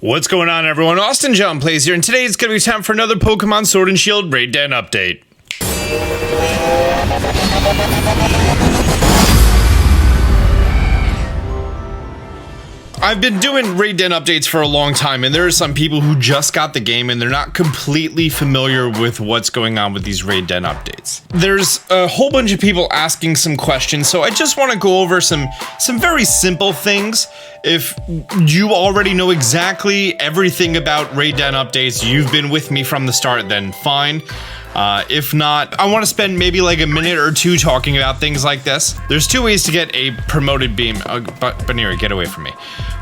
What's going on, everyone? Austin John Plays here, and today it's going to be time for another Pokemon Sword and Shield Raid Den update. I've been doing Raid Den updates for a long time, and there are some people who just got the game and they're not completely familiar with what's going on with these Raid Den updates. There's a whole bunch of people asking some questions, so I just want to go over some very simple things. If you already know exactly everything about Raid Den updates, you've been with me from the start, then fine. If not, I want to spend maybe like a minute or two talking about things like this. There's two ways to get a promoted beam. Baneri, get away from me.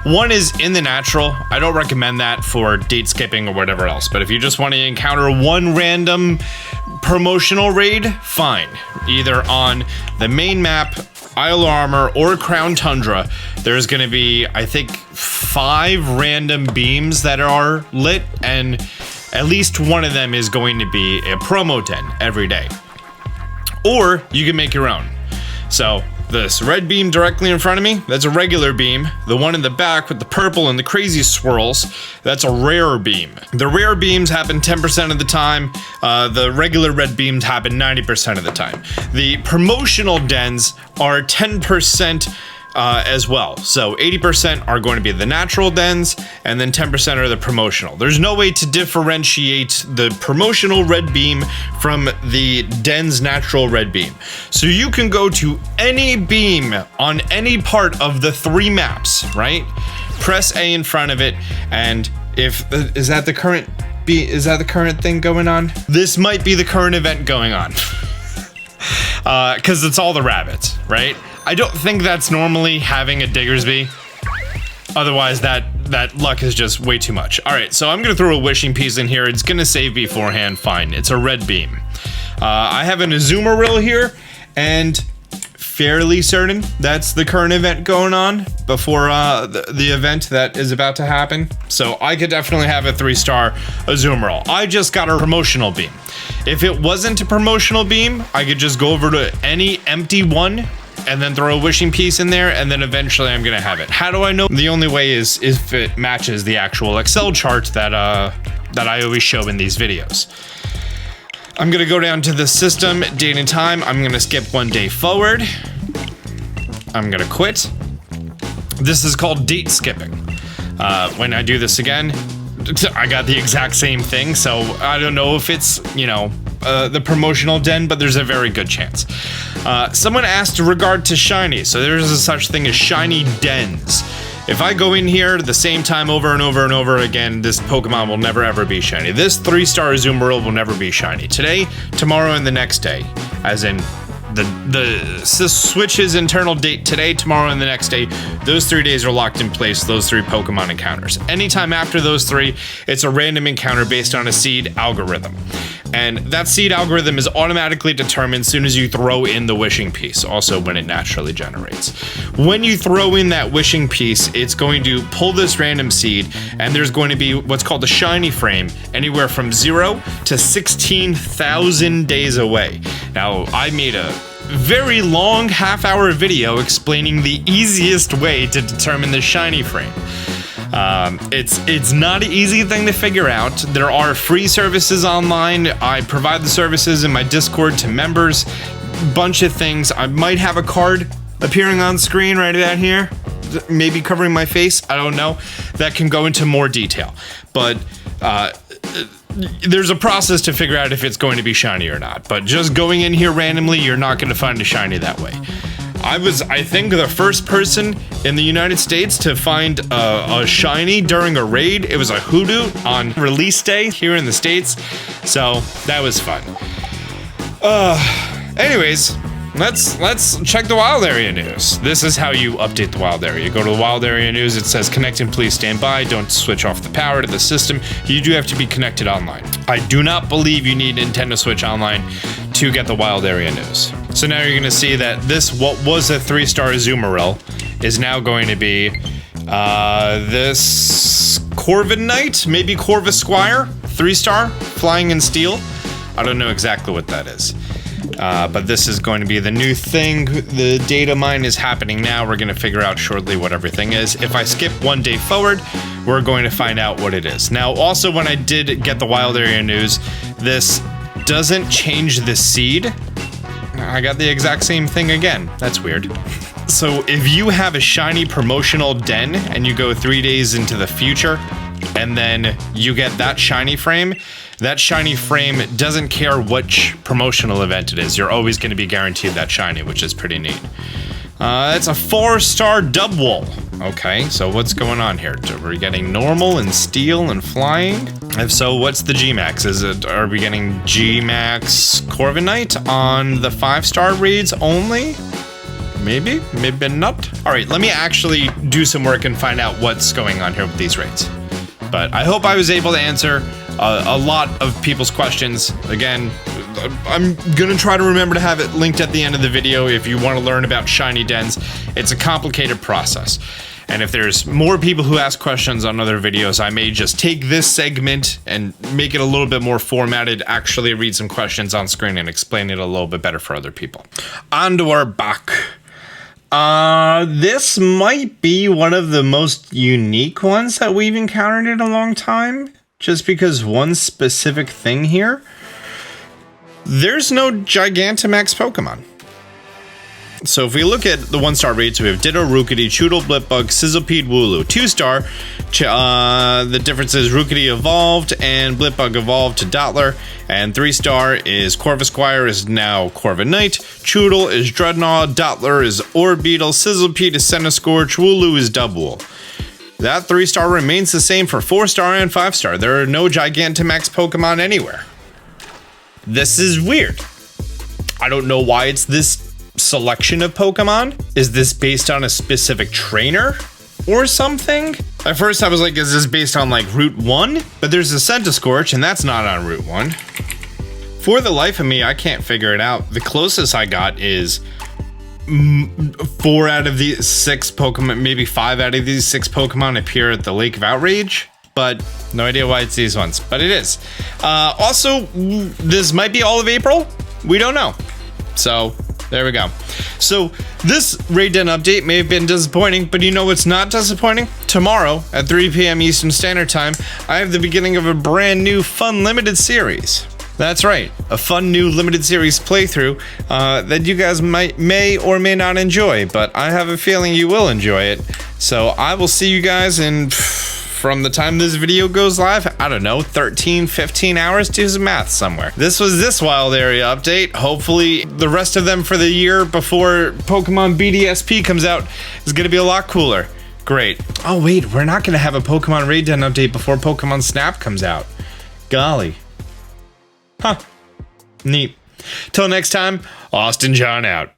One is in the natural. I don't recommend that for date skipping or whatever else. But if you just want to encounter one random promotional raid, fine. Either on the main map, Isle Armor, or Crown Tundra, there's going to be, I think, 5 random beams that are lit, and at least one of them is going to be a promo den every day. Or you can make your own. So this red beam directly in front of me, that's a regular beam. The one in the back with the purple and the crazy swirls, that's a rare beam. The rare beams happen 10% of the time. The regular red beams happen 90% of the time. The promotional dens are 10% as well. So 80% are going to be the natural dens, and then 10% are the promotional. There's no way to differentiate the promotional red beam from the den's natural red beam. So you can go to any beam on any part of the 3 maps, right? Press A in front of it, and is that the current thing going on? This might be the current event going on. Because it's all the rabbits, right? I don't think that's normally having a Diggersby. Otherwise, that luck is just way too much. All right, so I'm gonna throw a wishing piece in here. It's gonna save beforehand, fine. It's a red beam. I have an Azumarill here, and fairly certain that's the current event going on before the event that is about to happen. So I could definitely have a 3-star Azumarill. I just got a promotional beam. If it wasn't a promotional beam, I could just go over to any empty one and then throw a wishing piece in there, and then eventually I'm gonna have it. How do I know? The only way is if it matches the actual Excel chart that I always show in these videos. I'm gonna go down to the system, date and time. I'm gonna skip 1 day forward. I'm gonna quit. This is called date skipping. When I do this again, I got the exact same thing, so I don't know if it's, the promotional den, but there's a very good chance. Someone asked in regard to shiny, so there's a such thing as shiny dens. If I go in here the same time over and over and over again, this Pokemon will never ever be shiny. This 3-star Azumarill will never be shiny. Today, tomorrow, and the next day. As in, the Switch's internal date today, tomorrow, and the next day. Those 3 days are locked in place, those 3 Pokemon encounters. Anytime after those 3, it's a random encounter based on a seed algorithm. And that seed algorithm is automatically determined as soon as you throw in the wishing piece, also when it naturally generates. When you throw in that wishing piece, it's going to pull this random seed, and there's going to be what's called a shiny frame, anywhere from 0 to 16,000 days away. Now, I made a very long half-hour video explaining the easiest way to determine the shiny frame. It's not an easy thing to figure out. There are free services online. I provide the services in my Discord to members. Bunch of things. I might have a card appearing on screen right about here, maybe covering my face, I don't know, that can go into more detail. But there's a process to figure out if it's going to be shiny or not. But just going in here randomly, you're not going to find a shiny that way. I was, I think, the first person in the United States to find a shiny during a raid. It was a hoodoo on release day here in the States, so that was fun. Anyways, let's check the wild area news. This is how you update the wild area. You go to the wild area news, it says connect and please stand by. Don't switch off the power to the system. You do have to be connected online. I do not believe you need Nintendo Switch Online to get the wild area news. So now you're gonna see that this, what was a 3-star Azumarill, is now going to be this Corviknight, maybe Corvisquire, 3-star, flying in steel. I don't know exactly what that is. But this is going to be the new thing. The data mine is happening now. We're going to figure out shortly what everything is. If I skip 1 day forward, we're going to find out what it is. Now, also, when I did get the wild area news, this doesn't change the seed. I got the exact same thing again. That's weird. So if you have a shiny promotional den and you go 3 days into the future and then you get that shiny frame doesn't care which promotional event it is. You're always going to be guaranteed that shiny, which is pretty neat. It's a 4-star Dubwool. Okay, so what's going on here? Are we getting normal and steel and flying? If so, what's the Gmax? Are we getting Gmax Corviknight on the 5-star raids only? Maybe, maybe not. All right, let me actually do some work and find out what's going on here with these raids. But I hope I was able to answer a lot of people's questions. Again, I'm gonna try to remember to have it linked at the end of the video if you want to learn about shiny dens. It's a complicated process. And if there's more people who ask questions on other videos, I may just take this segment and make it a little bit more formatted, actually read some questions on screen and explain it a little bit better for other people. On to our back. This might be one of the most unique ones that we've encountered in a long time, just because one specific thing here. There's no Gigantamax Pokemon. So if we look at the 1-star rates, we have Ditto, Rookity, Choodle, Blipbug, Sizzlipede, Wooloo. 2-star, the difference is Rookity evolved and Blipbug evolved to Dottler. And 3-star is Corvisquire is now Corviknight. Choodle is Drednaw. Dottler is Orbeetle. Sizzlipede is Centiscorch. Wooloo is Dubwool. That 3-star remains the same for 4-star and 5-star. There are no Gigantamax Pokemon anywhere. This is weird. I don't know why it's this selection of Pokemon. Is this based on a specific trainer or something? At first I was like, is this based on like Route 1? But there's a Centiscorch and that's not on Route 1. For the life of me, I can't figure it out. The closest I got is 4 out of the 6 Pokemon, maybe 5 out of these 6 Pokemon appear at the Lake of Outrage. But no idea why it's these ones, but it is. Also, this might be all of April. We don't know. So there we go. So this raid den update may have been disappointing, but you know what's not disappointing? Tomorrow at 3 p.m. Eastern Standard Time, I have the beginning of a brand new fun limited series. That's right, a fun new limited series playthrough that you guys may or may not enjoy, but I have a feeling you will enjoy it. So I will see you guys in, from the time this video goes live, I don't know, 13, 15 hours, do some math somewhere. This was this wild area update. Hopefully the rest of them for the year before Pokemon BDSP comes out is gonna be a lot cooler. Great. Oh wait, we're not gonna have a Pokemon Raid Den update before Pokemon Snap comes out. Golly. Huh. Neat. Till next time, Austin John out.